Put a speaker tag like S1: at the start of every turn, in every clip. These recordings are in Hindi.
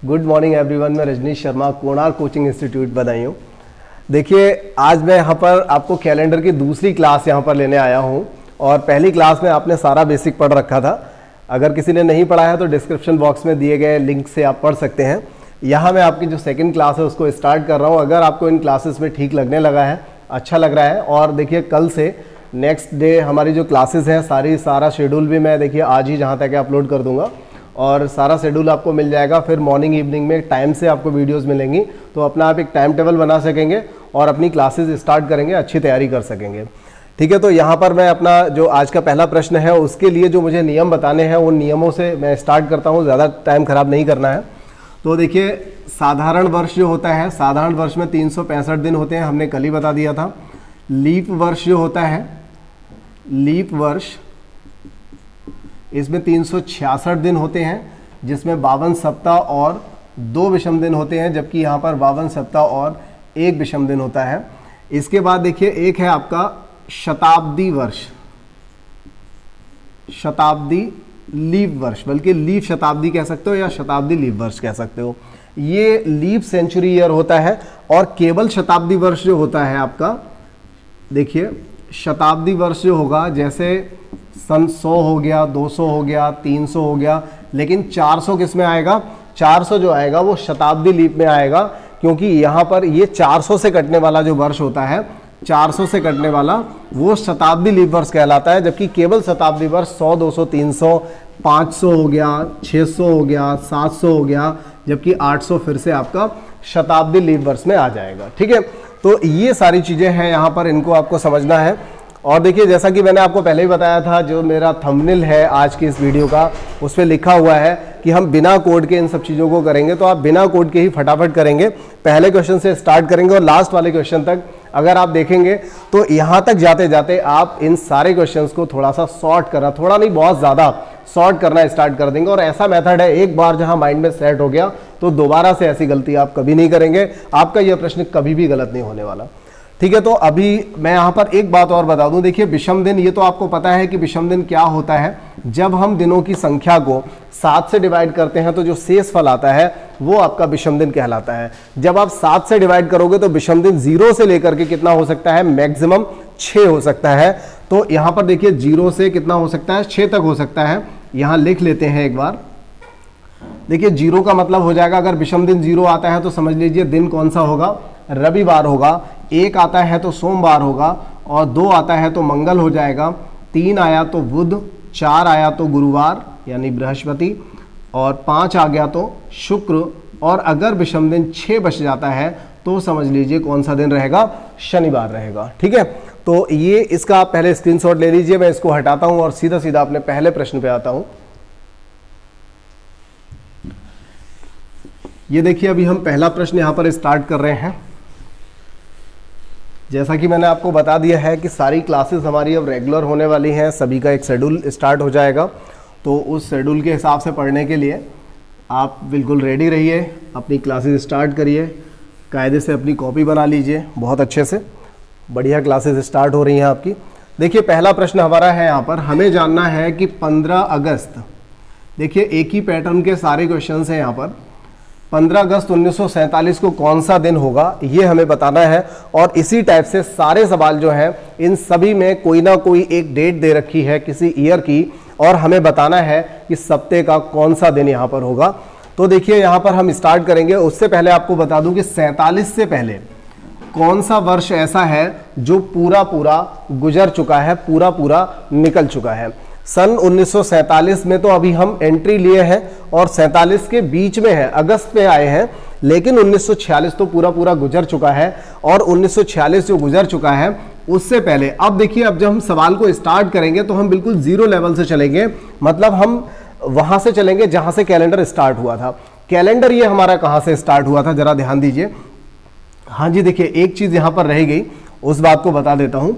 S1: Good morning everyone. मैं रजनीश शर्मा, कोणार्क कोचिंग इंस्टीट्यूट बदायूं। देखिए, आज मैं यहाँ पर आपको कैलेंडर की दूसरी क्लास यहाँ पर लेने आया हूँ और पहली क्लास में आपने सारा बेसिक पढ़ रखा था। अगर किसी ने नहीं पढ़ा है तो डिस्क्रिप्शन बॉक्स में दिए गए लिंक से आप पढ़ सकते हैं। यहाँ मैं आपकी जो सेकंड क्लास है उसको स्टार्ट कर रहा हूँ। अगर आपको इन क्लासेस में ठीक लगने लगा है, अच्छा लग रहा है, और देखिए कल से नेक्स्ट डे हमारी जो क्लासेस हैं सारा शेड्यूल भी मैं देखिए आज ही जहाँ तक अपलोड कर दूंगा और सारा शेड्यूल आपको मिल जाएगा। फिर मॉर्निंग इवनिंग में टाइम से आपको वीडियोस मिलेंगी, तो अपना आप एक टाइम टेबल बना सकेंगे और अपनी क्लासेस स्टार्ट करेंगे, अच्छी तैयारी कर सकेंगे। ठीक है, तो यहाँ पर मैं अपना जो आज का पहला प्रश्न है उसके लिए जो मुझे नियम बताने हैं उन नियमों से मैं स्टार्ट करता हूँ, ज़्यादा टाइम खराब नहीं करना है। तो देखिए, साधारण वर्ष जो होता है, साधारण वर्ष में 365 दिन होते हैं, हमने कल ही बता दिया था। लीप वर्ष जो होता है, लीप वर्ष, इसमें 366 दिन होते हैं, जिसमें 52 सप्ताह और 2 विषम दिन होते हैं, जबकि यहाँ पर 52 सप्ताह और 1 विषम दिन होता है। इसके बाद देखिए एक है आपका शताब्दी वर्ष, शताब्दी लीप वर्ष, बल्कि लीप शताब्दी कह सकते हो या शताब्दी लीप वर्ष कह सकते हो। ये लीप सेंचुरी ईयर होता है। और केवल शताब्दी वर्ष जो होता है आपका, देखिए शताब्दी वर्ष जो होगा, जैसे सन 100 हो गया, 200 हो गया, 300 हो गया, लेकिन 400 किस में आएगा? 400 जो आएगा वो शताब्दी लीप में आएगा, क्योंकि यहाँ पर ये 400 से कटने वाला जो वर्ष होता है, 400 से कटने वाला वो शताब्दी लीप वर्ष कहलाता है। जबकि केवल शताब्दी वर्ष 100, 200, 300, 500 हो गया, 600 हो गया, 700 हो गया, जबकि 800 फिर से आपका शताब्दी लीप वर्ष में आ जाएगा। ठीक है, तो ये सारी चीज़ें हैं यहाँ पर, इनको आपको समझना है। और देखिए, जैसा कि मैंने आपको पहले ही बताया था, जो मेरा थंबनेल है आज की इस वीडियो का, उस पर लिखा हुआ है कि हम बिना कोड के इन सब चीज़ों को करेंगे, तो आप बिना कोड के ही फटाफट करेंगे। पहले क्वेश्चन से स्टार्ट करेंगे और लास्ट वाले क्वेश्चन तक अगर आप देखेंगे तो यहाँ तक जाते जाते आप इन सारे क्वेश्चंस को थोड़ा सा सॉर्ट करना, थोड़ा नहीं बहुत ज़्यादा सॉर्ट करना स्टार्ट कर देंगे। और ऐसा मेथड है, एक बार जहाँ माइंड में सेट हो गया तो दोबारा से ऐसी गलती आप कभी नहीं करेंगे। आपका यह प्रश्न कभी भी गलत नहीं होने वाला। ठीक है, तो अभी मैं यहाँ पर एक बात और बता दूं। देखिए, विषम दिन, ये तो आपको पता है कि विषम दिन क्या होता है। जब हम दिनों की संख्या को 7 से डिवाइड करते हैं तो जो शेष फल आता है वो आपका विषम दिन कहलाता है। जब आप 7 से डिवाइड करोगे तो विषम दिन 0 से लेकर के कितना हो सकता है? मैक्सिमम 6 हो सकता है। तो यहाँ पर देखिए 0 से कितना हो सकता है? 6 तक हो सकता है। यहाँ लिख लेते हैं एक बार। देखिए, 0 का मतलब हो जाएगा, अगर विषम दिन 0 आता है तो समझ लीजिए दिन कौन सा होगा? रविवार होगा। 1 आता है तो सोमवार होगा, और 2 आता है तो मंगल हो जाएगा, 3 आया तो बुध, 4 आया तो गुरुवार यानी बृहस्पति, और 5 आ गया तो शुक्र, और अगर विषम दिन 6 बच जाता है तो समझ लीजिए कौन सा दिन रहेगा? शनिवार रहेगा। ठीक है, तो ये इसका आप पहले स्क्रीनशॉट ले लीजिए। मैं इसको हटाता हूं और सीधा सीधा अपने पहले प्रश्न पे आता हूं। ये देखिए, अभी हम पहला प्रश्न यहां पर स्टार्ट कर रहे हैं। जैसा कि मैंने आपको बता दिया है कि सारी क्लासेस हमारी अब रेगुलर होने वाली हैं, सभी का एक शेड्यूल स्टार्ट हो जाएगा। तो उस शेड्यूल के हिसाब से पढ़ने के लिए आप बिल्कुल रेडी रहिए, अपनी क्लासेस स्टार्ट करिए, कायदे से अपनी कॉपी बना लीजिए, बहुत अच्छे से बढ़िया क्लासेस स्टार्ट हो रही हैं आपकी। देखिए, पहला प्रश्न हमारा है यहाँ पर, हमें जानना है कि 15 अगस्त, देखिए एक ही पैटर्न के सारे क्वेश्चन हैं यहाँ पर। 15 अगस्त 1947 को कौन सा दिन होगा, ये हमें बताना है। और इसी टाइप से सारे सवाल जो हैं, इन सभी में कोई ना कोई एक डेट दे रखी है किसी ईयर की, और हमें बताना है कि सप्ताह का कौन सा दिन यहाँ पर होगा। तो देखिए, यहाँ पर हम स्टार्ट करेंगे। उससे पहले आपको बता दूं कि 47 से पहले कौन सा वर्ष ऐसा है जो पूरा पूरा गुजर चुका है, पूरा पूरा निकल चुका है। सन 1947 में तो अभी हम एंट्री लिए हैं और 47 के बीच में है, अगस्त में आए हैं, लेकिन 1946 तो पूरा पूरा गुजर चुका है। और 1946 जो गुजर चुका है उससे पहले, अब देखिए, अब जब हम सवाल को स्टार्ट करेंगे तो हम बिल्कुल 0 लेवल से चलेंगे, मतलब हम वहां से चलेंगे जहां से कैलेंडर स्टार्ट हुआ था। कैलेंडर ये हमारा कहां से स्टार्ट हुआ था, जरा ध्यान दीजिए। हाँ जी, देखिए एक चीज यहां पर रह गई, उस बात को बता देता हूं।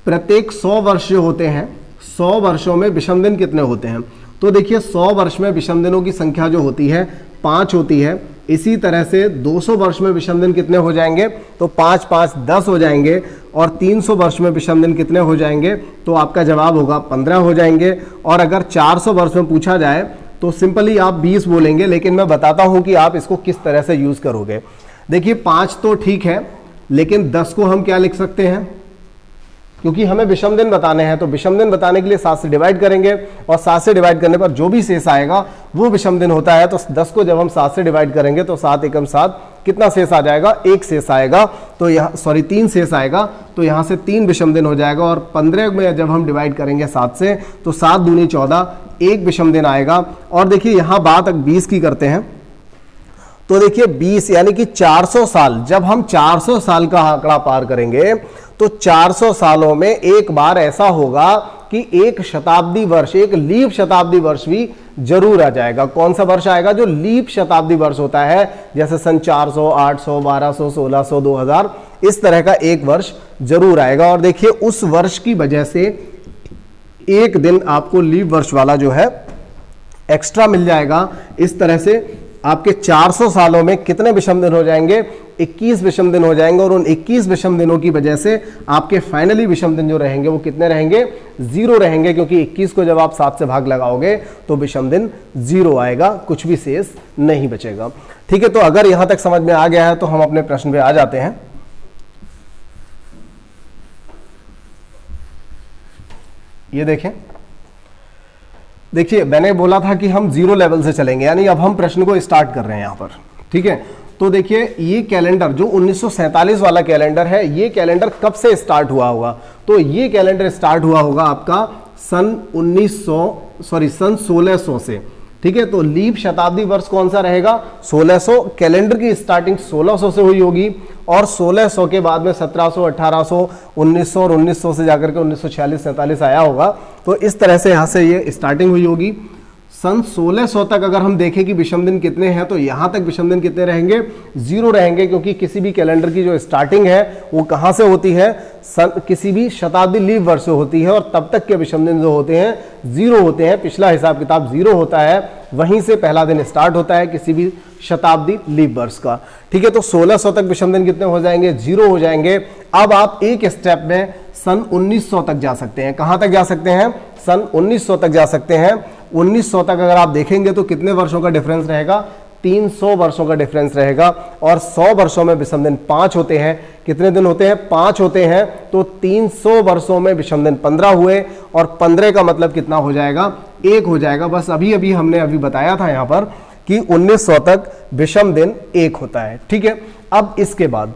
S1: प्रत्येक 100 वर्ष जो होते हैं, 100 वर्षों में विषम दिन कितने होते हैं? तो देखिए, 100 वर्ष में विषम दिनों की संख्या जो होती है 5 होती है। इसी तरह से 200 वर्ष में विषम दिन कितने हो जाएंगे? तो 5 5 10 हो जाएंगे। और 300 वर्ष में विषम दिन कितने हो जाएंगे? तो आपका जवाब होगा 15 हो जाएंगे। और अगर 400 वर्ष में पूछा जाए तो सिंपली आप 20 बोलेंगे, लेकिन मैं बताता हूं कि आप इसको किस तरह से यूज करोगे। देखिए 5 तो ठीक है, लेकिन 10 को हम क्या लिख सकते हैं, क्योंकि हमें विषम दिन बताने हैं, तो विषम दिन बताने के लिए 7 से डिवाइड करेंगे और 7 से डिवाइड करने पर जो भी शेष आएगा वो विषम दिन होता है। तो 10 को जब हम 7 से डिवाइड करेंगे तो 7 एकम 7, कितना शेष आ जाएगा, 1 शेष आएगा। तो यहाँ 3 शेष आएगा, तो यहाँ से 3 विषम दिन हो जाएगा। और 15 में जब हम डिवाइड करेंगे 7 से तो 7 दूनी 14, 1 विषम दिन आएगा। और देखिए यहाँ बात 20 की करते हैं, तो देखिए 20 यानी कि 400 साल, जब हम 400 साल का आंकड़ा पार करेंगे तो 400 सालों में एक बार ऐसा होगा कि एक शताब्दी वर्ष, एक लीप शताब्दी वर्ष भी जरूर आ जाएगा। कौन सा वर्ष आएगा, जो लीप शताब्दी वर्ष होता है, जैसे सन 400, 800, 1200, 1600, 2000, इस तरह का एक वर्ष जरूर आएगा। और देखिए उस वर्ष की वजह से एक दिन आपको लीप वर्ष वाला जो है एक्स्ट्रा मिल जाएगा। इस तरह से आपके 400 सालों में कितने विषम दिन हो जाएंगे, 21 विषम दिन हो जाएंगे। और उन 21 विषम दिनों की वजह से आपके फाइनली विषम दिन जो रहेंगे वो कितने रहेंगे, 0 रहेंगे, क्योंकि 21 को जब आप 7 से भाग लगाओगे तो विषम दिन 0 आएगा, कुछ भी शेष नहीं बचेगा। ठीक है, तो अगर यहां तक समझ में आ गया है तो हम अपने प्रश्न पे आ जाते हैं। ये देखें, देखिए मैंने बोला था कि हम 0 लेवल से चलेंगे, यानी अब हम प्रश्न को स्टार्ट कर रहे हैं यहां पर। ठीक है, तो देखिए ये कैलेंडर जो 1947 वाला कैलेंडर है, ये कैलेंडर कब से स्टार्ट हुआ होगा, तो ये कैलेंडर स्टार्ट हुआ होगा आपका सन 1600 से। ठीक है, तो लीप शताब्दी वर्ष कौन सा रहेगा, 1600। कैलेंडर की स्टार्टिंग 1600 से हुई होगी और 1600 के बाद में 1700, 1800, 1900 और 1900 से जाकर के 1946, 47 आया होगा। तो इस तरह से यहाँ से ये स्टार्टिंग हुई होगी। सन 1600 तक अगर हम देखें कि विषम दिन कितने हैं, तो यहां तक विषम दिन कितने रहेंगे, 0 रहेंगे, क्योंकि किसी भी कैलेंडर की जो स्टार्टिंग है वो कहां से होती है, किसी भी शताब्दी लीप वर्ष से होती है। और तब तक के विषम दिन जो होते हैं 0 होते हैं, पिछला हिसाब किताब 0 होता है, वहीं से पहला दिन स्टार्ट होता है किसी भी शताब्दी लीप वर्ष का। ठीक है, तो 1600 तक विषम दिन कितने हो जाएंगे, 0 हो जाएंगे। अब आप एक स्टेप में सन 1900 तक जा सकते हैं। कहां तक जा सकते हैं, सन 1900 तक जा सकते हैं। 1900 तक अगर आप देखेंगे तो कितने वर्षों का डिफरेंस रहेगा, 300 वर्षों का डिफरेंस रहेगा। और 100 वर्षों में विषम दिन 5 होते हैं। कितने दिन होते हैं, 5 होते हैं। तो 300 वर्षों में विषम दिन 15 हुए, और 15 का मतलब कितना हो जाएगा, 1 हो जाएगा। बस अभी हमने बताया था यहां पर कि 1900 तक विषम दिन 1 होता है। ठीक है, अब इसके बाद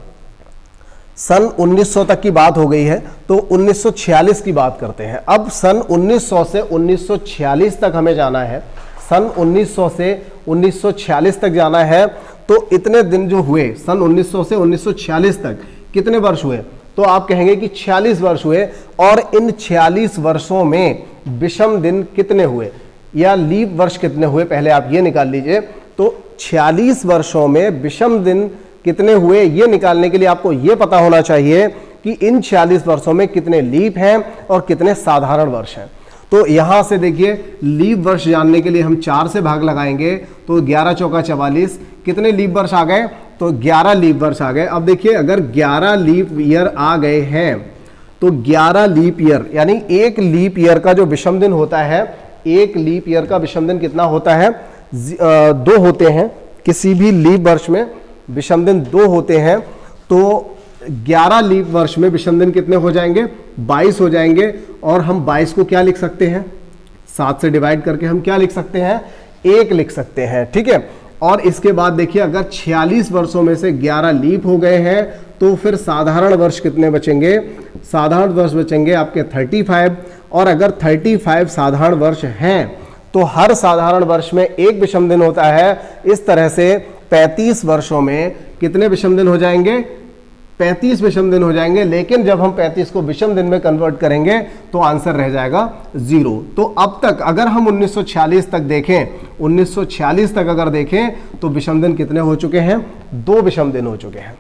S1: सन 1900 तक की बात हो गई है, तो 1946 की बात करते हैं। अब सन 1900 से 1946 तक हमें जाना है। सन 1900 से 1946 तक जाना है। तो इतने दिन जो हुए सन 1900 से 1946 तक कितने वर्ष हुए, तो आप कहेंगे कि 46 वर्ष हुए। और इन 46 वर्षों में विषम दिन कितने हुए या लीप वर्ष कितने हुए, पहले आप ये निकाल लीजिए। तो 46 वर्षों में विषम दिन कितने हुए, ये निकालने के लिए आपको ये पता होना चाहिए कि इन 46 वर्षों में कितने लीप हैं और कितने साधारण वर्ष हैं। तो यहां से देखिए लीप वर्ष जानने के लिए हम 4 से भाग लगाएंगे, तो 11 चौका 44, कितने लीप वर्ष आ गए, तो 11 लीप वर्ष आ गए। अब देखिए अगर 11 लीप ईयर आ गए हैं, तो 11 लीप ईयर यानी एक लीप ईयर का जो विषम दिन होता है, एक लीप ईयर का विषम दिन कितना होता है, 2 होते हैं। किसी भी लीप वर्ष में विषम दिन 2 होते हैं। तो 11 लीप वर्ष में विषम दिन कितने हो जाएंगे, 22 हो जाएंगे। और हम 22 को क्या लिख सकते हैं, 7 से डिवाइड करके हम क्या लिख सकते हैं, 1 लिख सकते हैं। ठीक है, और इसके बाद देखिए अगर 46 वर्षों में से 11 लीप हो गए हैं, तो फिर साधारण वर्ष कितने बचेंगे, साधारण वर्ष बचेंगे आपके 35। और अगर 35 साधारण वर्ष हैं, तो हर साधारण वर्ष में 1 विषम दिन होता है। इस तरह से 35 वर्षों में कितने विषम दिन हो जाएंगे, 35 विषम दिन हो जाएंगे। लेकिन जब हम 35 को विषम दिन में कन्वर्ट करेंगे तो आंसर रह जाएगा 0। तो अब तक अगर हम 1946 तक देखें, 1946 तक अगर देखें तो विषम दिन कितने हो चुके हैं, 2 विषम दिन हो चुके हैं।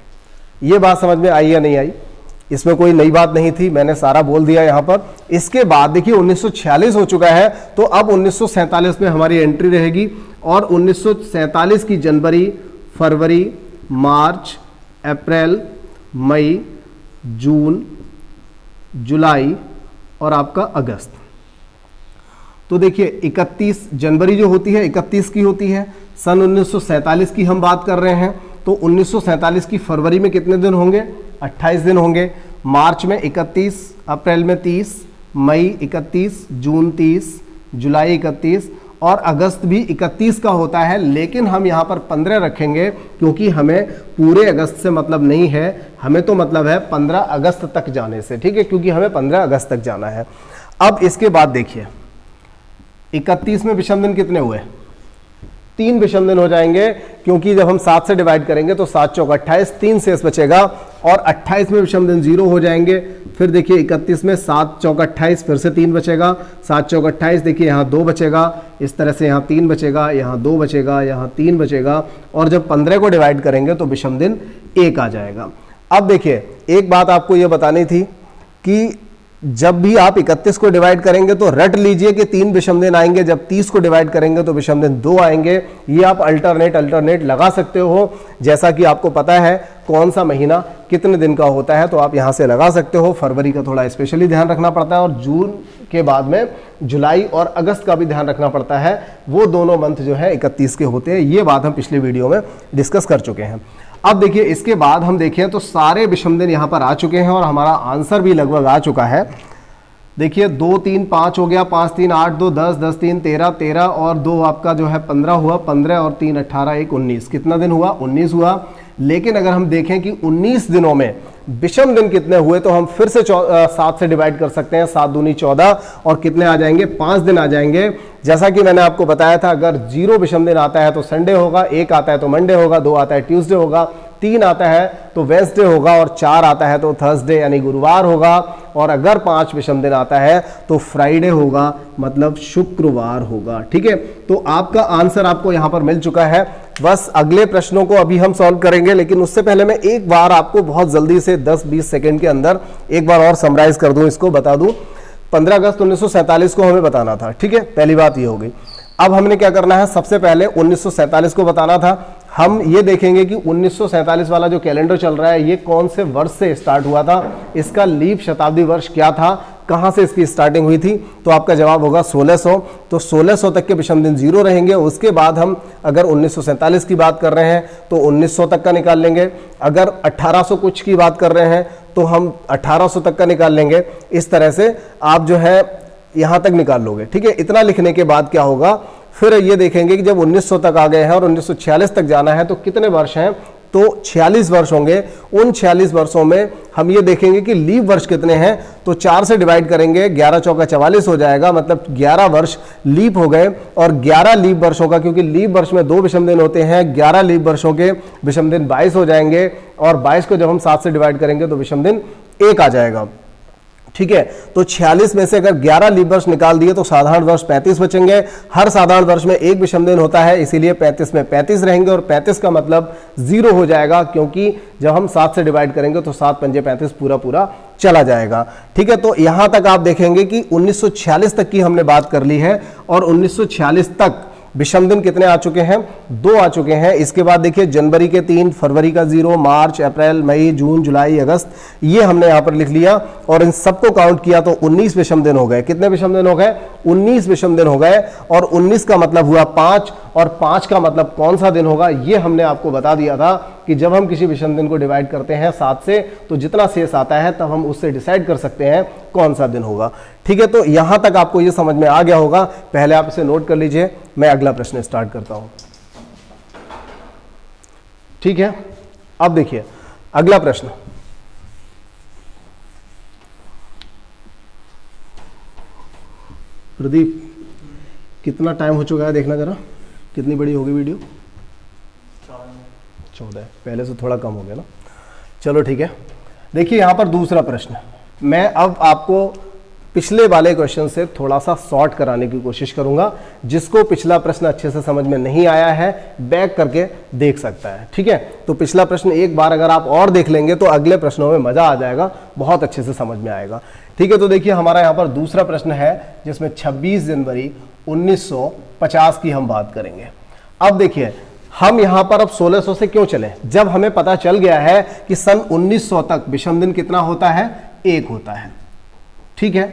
S1: ये बात समझ में आई या नहीं आई, इसमें कोई नई बात नहीं थी, मैंने सारा बोल दिया यहां पर। इसके बाद देखिए 1946 हो चुका है, तो अब 1947 में हमारी एंट्री रहेगी। और 1947 की जनवरी, फरवरी, मार्च, अप्रैल, मई, जून, जुलाई और आपका अगस्त। तो देखिए 31 जनवरी जो होती है 31 की होती है। सन 1947 की हम बात कर रहे हैं, तो 1947 की फरवरी में कितने दिन होंगे? 28 दिन होंगे। मार्च में 31, अप्रैल में 30, मई 31, जून 30, जुलाई 31 और अगस्त भी 31 का होता है। लेकिन हम यहाँ पर 15 रखेंगे क्योंकि हमें पूरे अगस्त से मतलब नहीं है, हमें तो मतलब है 15 अगस्त तक जाने से, ठीक है, क्योंकि हमें 15 अगस्त तक जाना है। अब इसके बाद देखिए 31 में विषम दिन कितने हुए? 3 विषम दिन हो जाएंगे, क्योंकि जब हम 7 से डिवाइड करेंगे तो 7 चौक 28, 3 शेष बचेगा और 28 में विषम दिन 0 हो जाएंगे। फिर देखिए 31 में 7 चौक 28, फिर से 3 बचेगा, 7 चौक 28, देखिए यहाँ 2 बचेगा, इस तरह से यहाँ 3 बचेगा, यहाँ 2 बचेगा, यहाँ 3 बचेगा और जब 15 को डिवाइड करेंगे तो विषम दिन 1 आ जाएगा। अब देखिए एक बात आपको ये बतानी थी कि जब भी आप 31 को डिवाइड करेंगे तो रट लीजिए कि 3 विषम दिन आएंगे, जब 30 को डिवाइड करेंगे तो विषम दिन 2 आएंगे। ये आप अल्टरनेट लगा सकते हो, जैसा कि आपको पता है कौन सा महीना कितने दिन का होता है, तो आप यहां से लगा सकते हो। फरवरी का थोड़ा स्पेशली ध्यान रखना पड़ता है और जून के बाद में जुलाई और अगस्त का भी ध्यान रखना पड़ता है, वो दोनों मंथ जो है 31 के होते हैं। ये बात हम पिछले वीडियो में डिस्कस कर चुके हैं। अब देखिए इसके बाद हम देखें तो सारे विषम दिन यहाँ पर आ चुके हैं और हमारा आंसर भी लगभग आ चुका है। देखिए 2 3 5 हो गया, 5 3 8 2 10 10 3 13 13 और 2 आपका जो है 15 हुआ, 15 और 3 18 1 19। कितना दिन हुआ? 19 हुआ। लेकिन अगर हम देखें कि 19 दिनों में विषम दिन कितने हुए तो हम फिर से 7 से डिवाइड कर सकते हैं। 7 दूनी 14 और कितने आ जाएंगे? 5 दिन आ जाएंगे। जैसा कि मैंने आपको बताया था, अगर 0 विषम दिन आता है तो संडे होगा, 1 आता है तो मंडे होगा, 2 आता है ट्यूसडे होगा, 3 आता है तो वेंसडे होगा और 4 आता है तो थर्सडे यानी गुरुवार होगा और अगर 5 विषम दिन आता है तो फ्राइडे होगा, मतलब शुक्रवार होगा। ठीक है, तो आपका आंसर आपको यहां पर मिल चुका है। बस अगले प्रश्नों को अभी हम सॉल्व करेंगे, लेकिन उससे पहले मैं एक बार आपको बहुत जल्दी से 10-20 सेकंड के अंदर एक बार और समराइज कर दूं, इसको बता दूं। 15 अगस्त 1947 को हमें बताना था, ठीक है, पहली बात ये हो गई। अब हमने क्या करना है? सबसे पहले 1947 को बताना था। हम ये देखेंगे कि 1947 वाला जो कैलेंडर चल रहा है ये कौन से वर्ष से स्टार्ट हुआ था, इसका लीप शताब्दी वर्ष क्या था, कहां से इसकी स्टार्टिंग हुई थी, तो आपका जवाब होगा 1600। तो 1600 तक के विषम दिन 0 रहेंगे। उसके बाद हम अगर 1947 की बात कर रहे हैं तो 1900 तक का निकाल लेंगे। अगर 1800 कुछ की बात कर रहे हैं तो हम 1800 तक का निकाल लेंगे। इस तरह से आप जो है यहां तक निकाल लोगे। ठीक है, इतना लिखने के बाद क्या होगा, फिर ये देखेंगे कि जब 1900 तक आ गए हैं और 1946 तक जाना है तो कितने वर्ष हैं, तो 46 वर्ष होंगे। उन 46 वर्षों में हम ये देखेंगे कि लीप वर्ष कितने हैं, तो 4 से डिवाइड करेंगे, 11 चौका 44 हो जाएगा, मतलब 11 वर्ष लीप हो गए। और 11 लीप वर्ष होगा, क्योंकि लीप वर्ष में 2 विषम दिन होते हैं, 11 लीप वर्षों के विषम दिन 22 हो जाएंगे और 22 को जब हम 7 से डिवाइड करेंगे तो विषम दिन 1 आ जाएगा। ठीक है, तो 46 में से अगर 11 लीप वर्ष निकाल दिए तो साधारण वर्ष 35 बचेंगे। हर साधारण वर्ष में एक विषम दिन होता है, इसीलिए 35 में 35 रहेंगे और 35 का मतलब 0 हो जाएगा, क्योंकि जब हम 7 से डिवाइड करेंगे तो 7 पंजे 35 पूरा पूरा चला जाएगा। ठीक है, तो यहां तक आप देखेंगे कि 1946 तक की हमने बात कर ली है और 1946 तक विषम दिन कितने आ चुके हैं? 2 आ चुके हैं। इसके बाद देखिए जनवरी के 3, फरवरी का 0, मार्च, अप्रैल, मई, जून, जुलाई, अगस्त, ये हमने यहां पर लिख लिया और इन सबको काउंट किया तो 19 विषम दिन हो गए। कितने विषम दिन हो गए? 19 विषम दिन हो गए। और 19 का मतलब हुआ 5 और 5 का मतलब कौन सा दिन होगा, ये हमने आपको बता दिया था कि जब हम किसी विषम दिन को डिवाइड करते हैं 7 से तो जितना शेष आता है तब हम उससे डिसाइड कर सकते हैं कौन सा दिन होगा। ठीक है, तो यहां तक आपको ये समझ में आ गया होगा। पहले आप इसे नोट कर लीजिए, मैं अगला प्रश्न स्टार्ट करता हूं। ठीक है, अब देखिए अगला प्रश्न। प्रदीप कितना टाइम हो चुका है देखना जरा, कितनी बड़ी होगी वीडियो? 14, पहले से थोड़ा कम हो गया ना। चलो ठीक है, देखिए यहां पर दूसरा प्रश्न। मैं अब आपको पिछले वाले क्वेश्चन से थोड़ा सा सॉर्ट कराने की कोशिश करूंगा। जिसको पिछला प्रश्न अच्छे से समझ में नहीं आया है बैक करके देख सकता है। ठीक है, तो पिछला प्रश्न एक बार अगर आप और देख लेंगे तो अगले प्रश्नों में मजा आ जाएगा, बहुत अच्छे से समझ में आएगा। ठीक है, तो देखिए हमारा यहाँ पर दूसरा प्रश्न है जिसमें 26 जनवरी 1950 की हम बात करेंगे। अब देखिए हम यहां पर अब 1600 से क्यों चलें, जब हमें पता चल गया है कि सन 1900 तक विषम दिन कितना होता है? 1 होता है। ठीक है,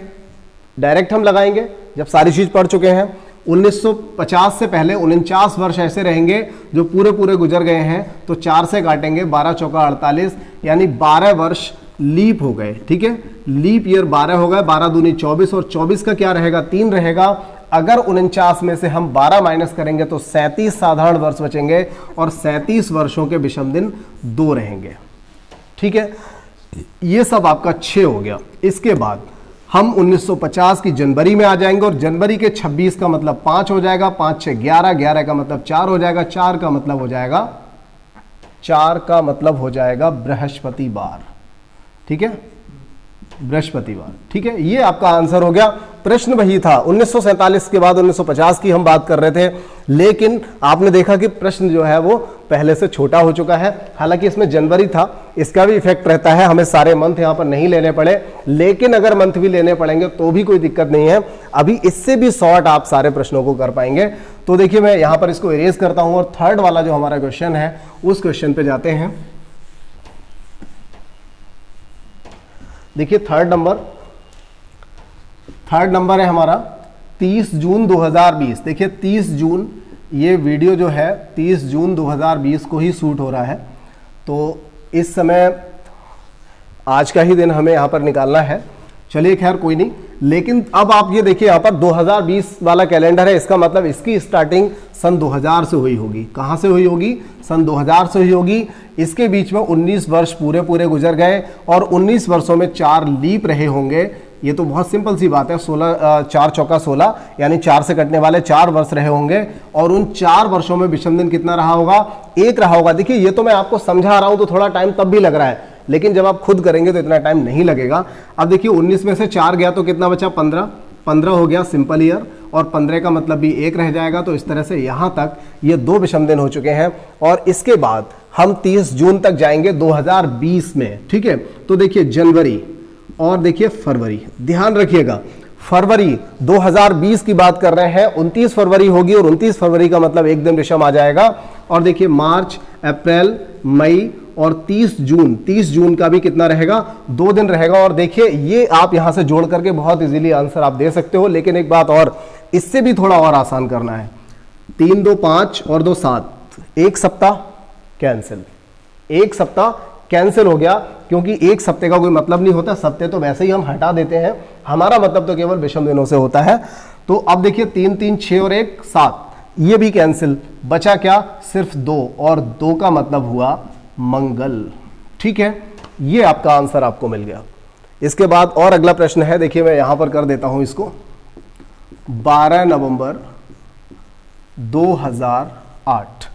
S1: डायरेक्ट हम लगाएंगे जब सारी चीज पढ़ चुके हैं। 1950 से पहले 49 वर्ष ऐसे रहेंगे जो पूरे पूरे गुजर गए हैं, तो 4 से काटेंगे, 12 चौका 48, यानी 12 वर्ष लीप हो गए। ठीक है, लीप ईयर 12 हो गए, 12 दूनी 24, और 24 का क्या रहेगा, 3 रहेगा। अगर 49 में से हम 12 माइनस करेंगे तो 37 साधारण वर्ष बचेंगे, और 37 वर्षों के विषम दिन 2 रहेंगे। ठीक है, ये सब आपका 6 हो गया। इसके बाद हम 1950 की जनवरी में आ जाएंगे, और जनवरी के 26 का मतलब 5 हो जाएगा, 5 6 11, 11 का मतलब 4 हो जाएगा, 4 का मतलब हो जाएगा बृहस्पतिवार। ठीक है, बृहस्पतिवार। ठीक है, ये आपका आंसर हो गया। प्रश्न वही था, 1947 के बाद 1950 की हम बात कर रहे थे, लेकिन आपने देखा कि प्रश्न जो है वो पहले से छोटा हो चुका है। हालांकि इसमें जनवरी था, इसका भी इफेक्ट रहता है, हमें सारे मंथ यहां पर नहीं लेने पड़े, लेकिन अगर मंथ भी लेने पड़ेंगे तो भी कोई दिक्कत नहीं है। अभी इससे भी शॉर्ट आप सारे प्रश्नों को कर पाएंगे। तो देखिए, मैं यहां पर इसको इरेज करता हूं, और थर्ड वाला जो हमारा क्वेश्चन है उस क्वेश्चन पे जाते हैं। देखिए, थर्ड नंबर है हमारा 30 जून 2020। देखिए 30 जून, ये वीडियो जो है 30 जून 2020 को ही शूट हो रहा है, तो इस समय आज का ही दिन हमें यहाँ पर निकालना है। चलिए खैर कोई नहीं, लेकिन अब आप ये देखिए यहाँ पर 2020 वाला कैलेंडर है, इसका मतलब इसकी स्टार्टिंग सन 2000 से हुई होगी। कहाँ से हुई होगी, सन 2000 से हुई होगी। इसके बीच में 19 वर्ष पूरे पूरे गुजर गए, और 19 वर्षों में 4 लीप रहे होंगे। ये तो बहुत सिंपल सी बात है, 4 चौका 16, यानी 4 से कटने वाले 4 वर्ष रहे होंगे, और उन 4 वर्षों में विषम दिन कितना रहा होगा, 1 रहा होगा। देखिए, ये तो मैं आपको समझा रहा हूं तो थोड़ा टाइम तब भी लग रहा है, लेकिन जब आप खुद करेंगे तो इतना टाइम नहीं लगेगा। अब देखिए 19 में से 4 गया तो कितना बचा, 15 हो गया सिंपल ईयर, और 15 का मतलब भी 1 रह जाएगा। तो इस तरह से यहां तक ये 2 विषम दिन हो चुके हैं, और इसके बाद हम 30 जून तक जाएंगे 2020 में। ठीक है, तो देखिए जनवरी और देखिए फरवरी, ध्यान रखिएगा फरवरी 2020 की बात कर रहे हैं, 29 फरवरी होगी, और 29 फरवरी का मतलब 1 दिन विषम आ जाएगा। और देखिए मार्च, अप्रैल, मई और 30 जून का भी कितना रहेगा, 2 दिन रहेगा। और देखिए ये आप यहां से जोड़ करके बहुत इजीली आंसर आप दे सकते हो, लेकिन एक बात और, इससे भी थोड़ा और आसान करना है। 3 2 5 और 2 7, 1 सप्ताह कैंसिल, 1 सप्ताह कैंसिल हो गया, क्योंकि 1 सप्ते का कोई मतलब नहीं होता, सप्ते तो वैसे ही हम हटा देते हैं, हमारा मतलब तो केवल विषम दिनों से होता है। तो अब देखिए 3 3 6 और 1 7, ये भी कैंसिल, बचा क्या, सिर्फ 2, और 2 का मतलब हुआ मंगल। ठीक है, ये आपका आंसर आपको मिल गया। इसके बाद और अगला प्रश्न है, देखिए मैं यहां पर कर देता हूं इसको, 12 नवंबर 2008।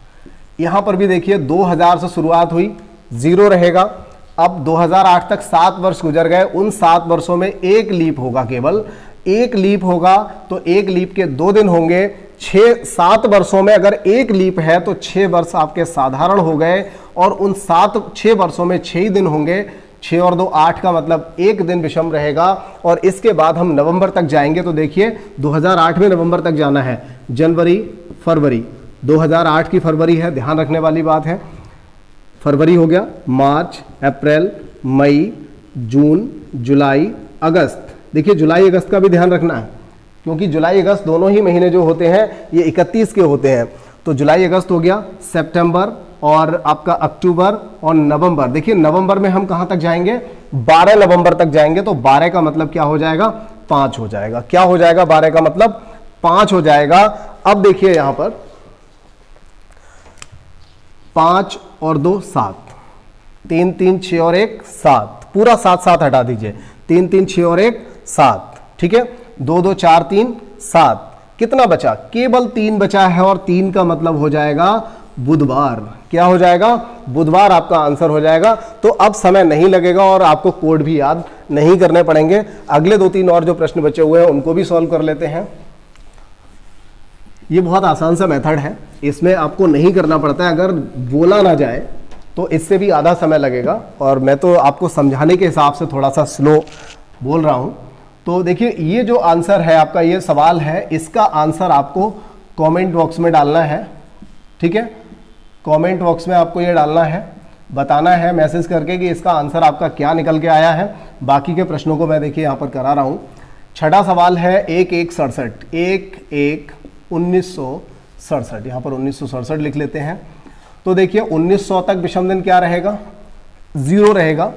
S1: यहां पर भी देखिए 2000 से शुरुआत हुई, 0 रहेगा। अब 2008 तक 7 वर्ष गुजर गए, उन 7 वर्षों में 1 लीप होगा, केवल 1 लीप होगा, तो 1 लीप के 2 दिन होंगे। 7 वर्षों में अगर 1 लीप है तो 6 वर्ष आपके साधारण हो गए, और उन 6 वर्षों में 6 ही दिन होंगे। 6 और 2 8 का मतलब 1 दिन विषम रहेगा। और इसके बाद हम नवंबर तक जाएंगे, तो देखिए 2008 में नवंबर तक जाना है, जनवरी फरवरी, 2008 की फरवरी है, ध्यान रखने वाली बात है। फरवरी हो गया, मार्च, अप्रैल, मई, जून, जुलाई, अगस्त। देखिए जुलाई अगस्त का भी ध्यान रखना है, क्योंकि जुलाई अगस्त दोनों ही महीने जो होते हैं ये 31 के होते हैं। तो जुलाई अगस्त हो गया, सितंबर और आपका अक्टूबर और नवंबर। देखिए नवंबर में हम कहां तक जाएंगे, 12 नवंबर तक जाएंगे। तो 12 का मतलब क्या हो जाएगा, 5 हो जाएगा। क्या हो जाएगा, 12 का मतलब 5 हो जाएगा। अब देखिए यहां पर 5 और 2 7, 3 3 6 और 1 7, पूरा 7 7 हटा दीजिए, 3 3 6 और 1 7। ठीक है, 2 2 4 3 7, कितना बचा, केवल 3 बचा है, और 3 का मतलब हो जाएगा बुधवार। क्या हो जाएगा, बुधवार आपका आंसर हो जाएगा। तो अब समय नहीं लगेगा और आपको कोड भी याद नहीं करने पड़ेंगे। अगले 2-3 और जो प्रश्न बचे हुए हैं उनको भी सॉल्व कर लेते हैं। ये बहुत आसान सा मेथड है, इसमें आपको नहीं करना पड़ता है। अगर बोला ना जाए तो इससे भी आधा समय लगेगा, और मैं तो आपको समझाने के हिसाब से थोड़ा सा स्लो बोल रहा हूं। तो देखिए ये जो आंसर है आपका, ये सवाल है, इसका आंसर आपको कमेंट बॉक्स में डालना है। ठीक है, कमेंट बॉक्स में आपको ये डालना है, बताना है मैसेज करके कि इसका आंसर आपका क्या निकल के आया है। बाकी के प्रश्नों को मैं देखिए यहाँ पर करा रहा हूँ। छठा सवाल है 1167, 11/1967, यहाँ पर 1967 लिख लेते हैं। तो देखिए 1900 तक विषम दिन क्या रहेगा, 0 रहेगा।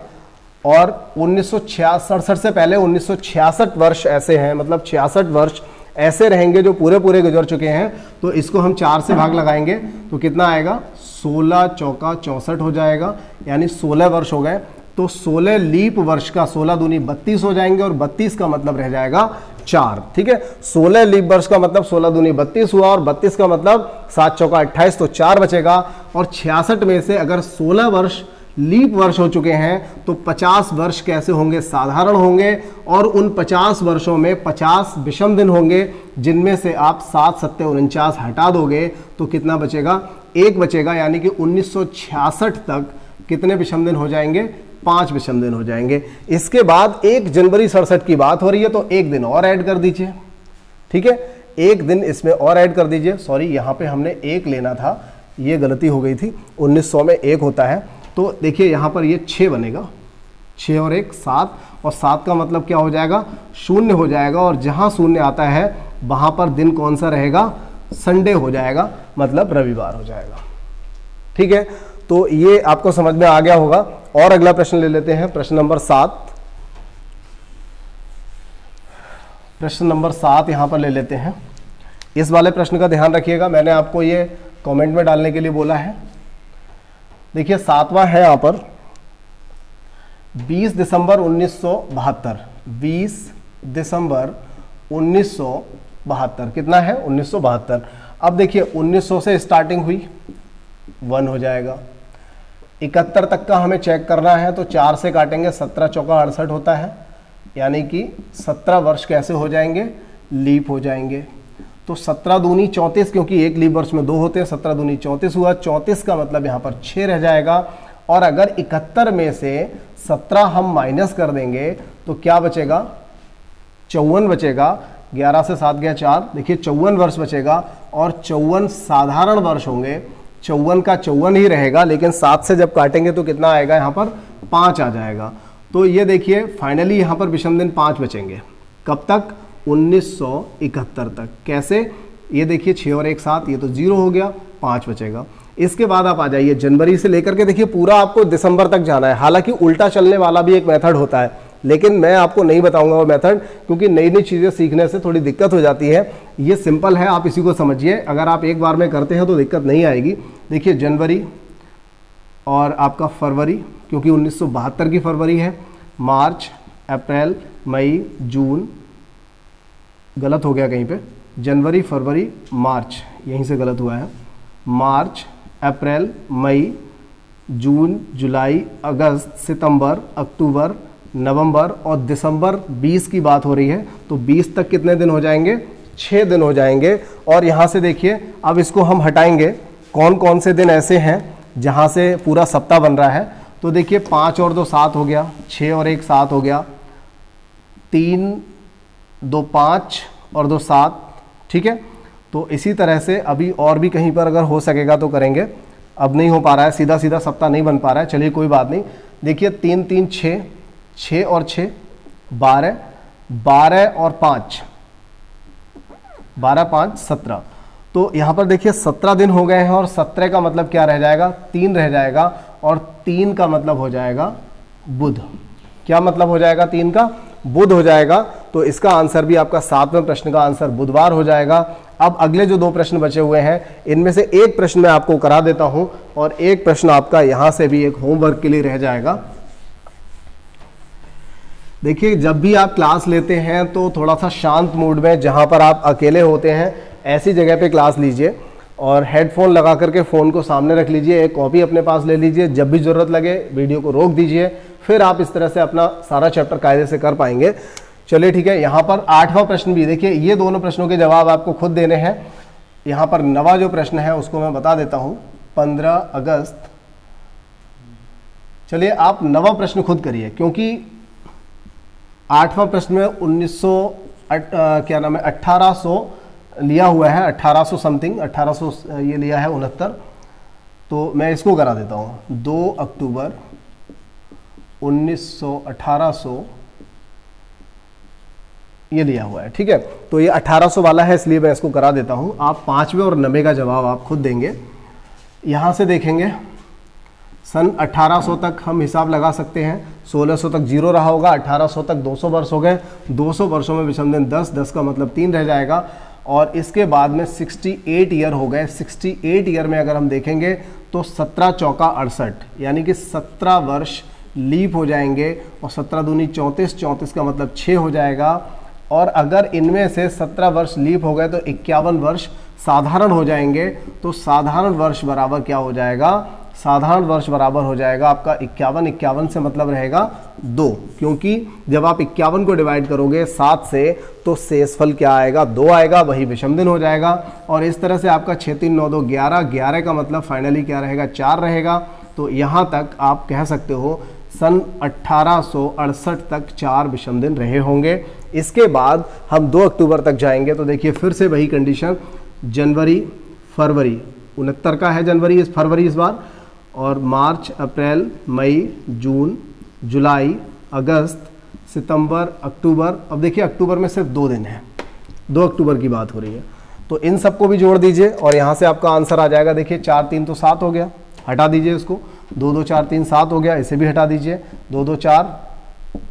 S1: और 1966 से पहले 1966 वर्ष ऐसे हैं, मतलब 66 वर्ष ऐसे रहेंगे जो पूरे पूरे गुजर चुके हैं। तो इसको हम 4 से भाग लगाएंगे तो कितना आएगा, 16 चौका 64 हो जाएगा, यानी 16 वर्ष हो गए। तो 16 लीप वर्ष का 16 दूनी 32 हो जाएंगे, और 32 का मतलब रह जाएगा 4। ठीक है, 16 लीप वर्ष का मतलब 16 दूनी 32 हुआ, और 32 का मतलब 7 चौका 28, तो 4 बचेगा। और 66 में से अगर 16 वर्ष लीप वर्ष हो चुके हैं तो 50 वर्ष कैसे होंगे, साधारण होंगे। और उन 50 वर्षों में 50 विषम दिन होंगे, जिनमें से आप 7 7 49 हटा दोगे तो कितना बचेगा, 1 बचेगा। यानी कि 1966 तक कितने विषम दिन हो जाएंगे, 5 विषम दिन हो जाएंगे। इसके बाद 1 जनवरी 67 की बात हो रही है, तो 1 दिन और ऐड कर दीजिए। ठीक है, 1 दिन इसमें और ऐड कर दीजिए। सॉरी, यहाँ पे हमने 1 लेना था, ये गलती हो गई थी। 1900 में 1 होता है, तो देखिए यहाँ पर ये 6 बनेगा, 6 और 1 7, और 7 का मतलब क्या हो जाएगा, 0 हो जाएगा। और जहाँ 0 आता है वहाँ पर दिन कौन सा रहेगा, संडे हो जाएगा, मतलब रविवार हो जाएगा। ठीक है, तो ये आपको समझ में आ गया होगा। और अगला प्रश्न ले लेते हैं, प्रश्न नंबर 7। प्रश्न नंबर 7 यहाँ पर ले लेते हैं। इस वाले प्रश्न का ध्यान रखिएगा, मैंने आपको ये कमेंट में डालने के लिए बोला है। देखिए 7वां है यहाँ पर 20 दिसंबर 1972, 20 दिसंबर 1972 कितना है, 1972। अब देखिए 1900 से स्टार्टिंग हुई, 1 हो जाएगा। 71 तक का हमें चेक करना है, तो 4 से काटेंगे, 17 चौका 68 होता है, यानी कि 17 वर्ष कैसे हो जाएंगे, लीप हो जाएंगे। तो 17 दूनी 34, क्योंकि एक लीप वर्ष में 2 होते हैं, 17 दूनी 34 हुआ। 34 का मतलब यहाँ पर 6 रह जाएगा। और अगर 71 में से 17 हम माइनस कर देंगे तो क्या बचेगा, 54 बचेगा। 11 से 7 गया 4, देखिए 54 वर्ष बचेगा। और 54 साधारण वर्ष होंगे, 54 का 54 ही रहेगा, लेकिन 7 से जब काटेंगे तो कितना आएगा, यहाँ पर 5 आ जाएगा। तो ये देखिए फाइनली यहाँ पर विषम दिन 5 बचेंगे। कब तक, 1971 तक। कैसे, ये देखिए 6 और 1 7, ये तो 0 हो गया, 5 बचेगा। इसके बाद आप आ जाइए जनवरी से लेकर के, देखिए पूरा आपको दिसंबर तक जाना है। हालांकि उल्टा चलने वाला भी एक मेथड होता है, लेकिन मैं आपको नहीं बताऊंगा वो मेथड, क्योंकि नई नई चीज़ें सीखने से थोड़ी दिक्कत हो जाती है। ये सिंपल है, आप इसी को समझिए। अगर आप एक बार में करते हैं तो दिक्कत नहीं आएगी। देखिए जनवरी और आपका फरवरी, क्योंकि 1972 की फरवरी है, मार्च, अप्रैल, मई, जून, गलत हो गया कहीं पे, जनवरी, फरवरी, मार्च, यहीं से गलत हुआ है। मार्च, अप्रैल, मई, जून, जुलाई, अगस्त, सितंबर, अक्टूबर, नवंबर और दिसंबर 20 की बात हो रही है। तो 20 तक कितने दिन हो जाएंगे, 6 दिन हो जाएंगे। और यहाँ से देखिए अब इसको हम हटाएंगे, कौन कौन से दिन ऐसे हैं जहाँ से पूरा सप्ताह बन रहा है। तो देखिए 5 और 2 7 हो गया, 6 और 1 7 हो गया, 3 2 5 और 2 7। ठीक है, तो इसी तरह से अभी और भी कहीं पर अगर हो सकेगा तो करेंगे। अब नहीं हो पा रहा है, सीधा सीधा सप्ताह नहीं बन पा रहा है, चलिए कोई बात नहीं। देखिए 3 3 6, 6 और 6 12, 12 और 5 12 5 17। तो यहाँ पर देखिए 17 दिन हो गए हैं, और 17 का मतलब क्या रह जाएगा, 3 रह जाएगा। और 3 का मतलब हो जाएगा बुध। क्या मतलब हो जाएगा, 3 का बुध हो जाएगा। तो इसका आंसर भी आपका 7वें प्रश्न का आंसर बुधवार हो जाएगा। अब अगले जो 2 प्रश्न बचे हुए हैं, इनमें से एक प्रश्न मैं आपको करा देता हूं, और एक प्रश्न आपका यहां से भी एक होमवर्क के लिए रह जाएगा। देखिए जब भी आप क्लास लेते हैं तो थोड़ा सा शांत मूड में, जहां पर आप अकेले होते हैं, ऐसी जगह पे क्लास लीजिए। और हेडफोन लगा करके फ़ोन को सामने रख लीजिए, एक कॉपी अपने पास ले लीजिए। जब भी ज़रूरत लगे वीडियो को रोक दीजिए, फिर आप इस तरह से अपना सारा चैप्टर कायदे से कर पाएंगे। चलिए ठीक है, यहाँ पर 8वां प्रश्न भी देखिए, ये दोनों प्रश्नों के जवाब आपको खुद देने हैं। यहाँ पर 9वां जो प्रश्न है उसको मैं बता देता हूँ, 15 अगस्त। चलिए आप 9वां प्रश्न खुद करिए, क्योंकि 8वां प्रश्न में 1800 लिया हुआ है, 1800 समथिंग, 1800 ये लिया है 69। तो मैं इसको करा देता हूँ, 2 अक्टूबर 1800 ये लिया हुआ है, ठीक है। तो ये 1800 वाला है, इसलिए मैं इसको करा देता हूँ। आप 5वें और 90 का जवाब आप खुद देंगे। यहाँ से देखेंगे सन 1800 तक हम हिसाब लगा सकते हैं, 1600 तक जीरो रहा होगा, 1800 तक 200 वर्ष हो गए, 200 वर्षों में विषम दिन 10, 10 का मतलब 3 रह जाएगा, और इसके बाद में 68 ईयर हो गए। 68 ईयर में अगर हम देखेंगे तो 17 चौका 68, यानी कि 17 वर्ष लीप हो जाएंगे, और 17 दूनी 34, 34 का मतलब 6 हो जाएगा। और अगर इनमें से 17 वर्ष लीप हो गए तो 51 वर्ष साधारण हो जाएंगे। तो साधारण वर्ष बराबर क्या हो जाएगा, साधारण वर्ष बराबर हो जाएगा आपका 51, 51 से मतलब रहेगा 2, क्योंकि जब आप 51 को डिवाइड करोगे 7 से तो शेषफल क्या आएगा, 2 आएगा, वही विषम दिन हो जाएगा। और इस तरह से आपका 6 3 9 2 11, 11 का मतलब फाइनली क्या रहेगा, 4 रहेगा। तो यहाँ तक आप कह सकते हो सन 1868 तक 4 विषम दिन रहे होंगे। इसके बाद हम 2 अक्टूबर तक जाएंगे, तो देखिए फिर से वही कंडीशन, जनवरी फरवरी, 69 का है जनवरी, फरवरी इस बार, और मार्च अप्रैल मई जून जुलाई अगस्त सितंबर अक्टूबर। अब देखिए अक्टूबर में सिर्फ 2 दिन है, 2 अक्टूबर की बात हो रही है, तो इन सबको भी जोड़ दीजिए और यहाँ से आपका आंसर आ जाएगा। देखिए 4 3 तो 7 हो गया, हटा दीजिए इसको, 2 2 4 3 7 हो गया, इसे भी हटा दीजिए, 2 2 4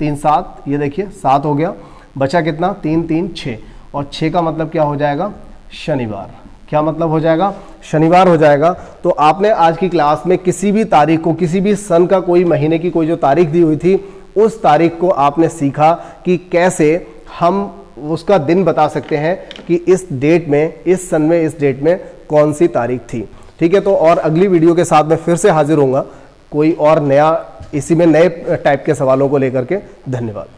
S1: 3 7, ये देखिए 7 हो गया, बचा कितना, 3 3 6, और 6 का मतलब क्या हो जाएगा, शनिवार। क्या मतलब हो जाएगा, शनिवार हो जाएगा। तो आपने आज की क्लास में किसी भी तारीख को, किसी भी सन का कोई महीने की कोई जो तारीख दी हुई थी, उस तारीख को आपने सीखा कि कैसे हम उसका दिन बता सकते हैं कि इस डेट में, इस सन में, इस डेट में कौन सी तारीख थी, ठीक है। तो और अगली वीडियो के साथ मैं फिर से हाजिर होऊंगा कोई और नया, इसी में नए टाइप के सवालों को लेकर के। धन्यवाद।